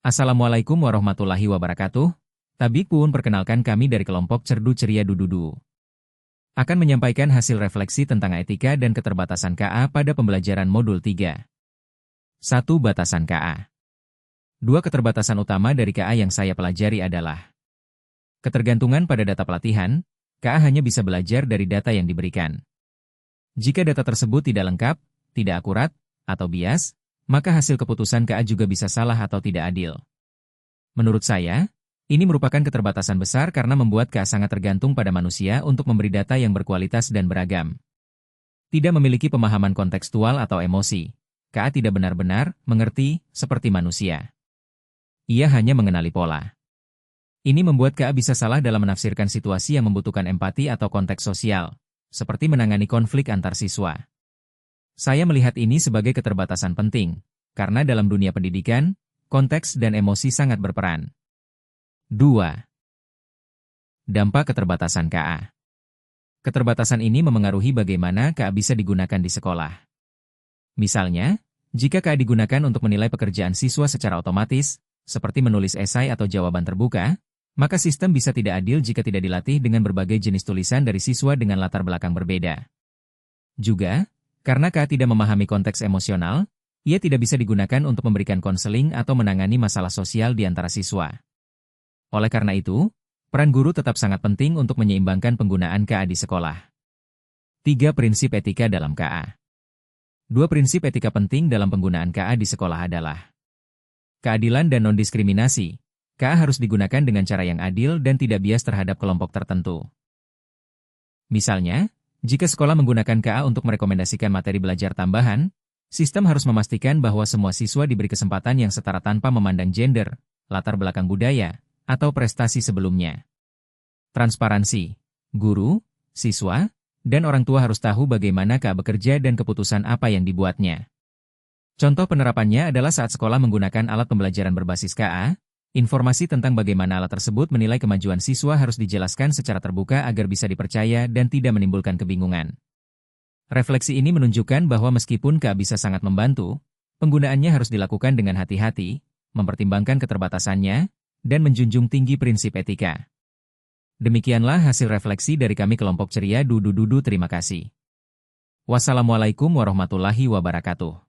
Assalamualaikum warahmatullahi wabarakatuh. Tabik pun perkenalkan kami dari kelompok Cerdu Ceria Dududu. Akan menyampaikan hasil refleksi tentang etika dan keterbatasan KA pada pembelajaran modul 3. 1. Batasan KA. Dua keterbatasan utama dari KA yang saya pelajari adalah ketergantungan pada data pelatihan. KA hanya bisa belajar dari data yang diberikan. Jika data tersebut tidak lengkap, tidak akurat, atau bias, maka hasil keputusan KA juga bisa salah atau tidak adil. Menurut saya, ini merupakan keterbatasan besar karena membuat KA sangat tergantung pada manusia untuk memberi data yang berkualitas dan beragam. Tidak memiliki pemahaman kontekstual atau emosi, KA tidak benar-benar mengerti seperti manusia. Ia hanya mengenali pola. Ini membuat KA bisa salah dalam menafsirkan situasi yang membutuhkan empati atau konteks sosial, seperti menangani konflik antar siswa. Saya melihat ini sebagai keterbatasan penting, karena dalam dunia pendidikan, konteks dan emosi sangat berperan. 2. Dampak keterbatasan KA. Keterbatasan ini memengaruhi bagaimana KA bisa digunakan di sekolah. Misalnya, jika KA digunakan untuk menilai pekerjaan siswa secara otomatis, seperti menulis esai atau jawaban terbuka, maka sistem bisa tidak adil jika tidak dilatih dengan berbagai jenis tulisan dari siswa dengan latar belakang berbeda. Juga, karena KA tidak memahami konteks emosional, ia tidak bisa digunakan untuk memberikan konseling atau menangani masalah sosial di antara siswa. Oleh karena itu, peran guru tetap sangat penting untuk menyeimbangkan penggunaan KA di sekolah. 3. Prinsip etika dalam KA. Dua prinsip etika penting dalam penggunaan KA di sekolah adalah keadilan dan non-diskriminasi. KA harus digunakan dengan cara yang adil dan tidak bias terhadap kelompok tertentu. Misalnya, jika sekolah menggunakan KA untuk merekomendasikan materi belajar tambahan, sistem harus memastikan bahwa semua siswa diberi kesempatan yang setara tanpa memandang gender, latar belakang budaya, atau prestasi sebelumnya. Transparansi. Guru, siswa, dan orang tua harus tahu bagaimana KA bekerja dan keputusan apa yang dibuatnya. Contoh penerapannya adalah saat sekolah menggunakan alat pembelajaran berbasis KA, informasi tentang bagaimana alat tersebut menilai kemajuan siswa harus dijelaskan secara terbuka agar bisa dipercaya dan tidak menimbulkan kebingungan. Refleksi ini menunjukkan bahwa meskipun KA bisa sangat membantu, penggunaannya harus dilakukan dengan hati-hati, mempertimbangkan keterbatasannya, dan menjunjung tinggi prinsip etika. Demikianlah hasil refleksi dari kami kelompok Ceria Dududu. Terima kasih. Wassalamualaikum warahmatullahi wabarakatuh.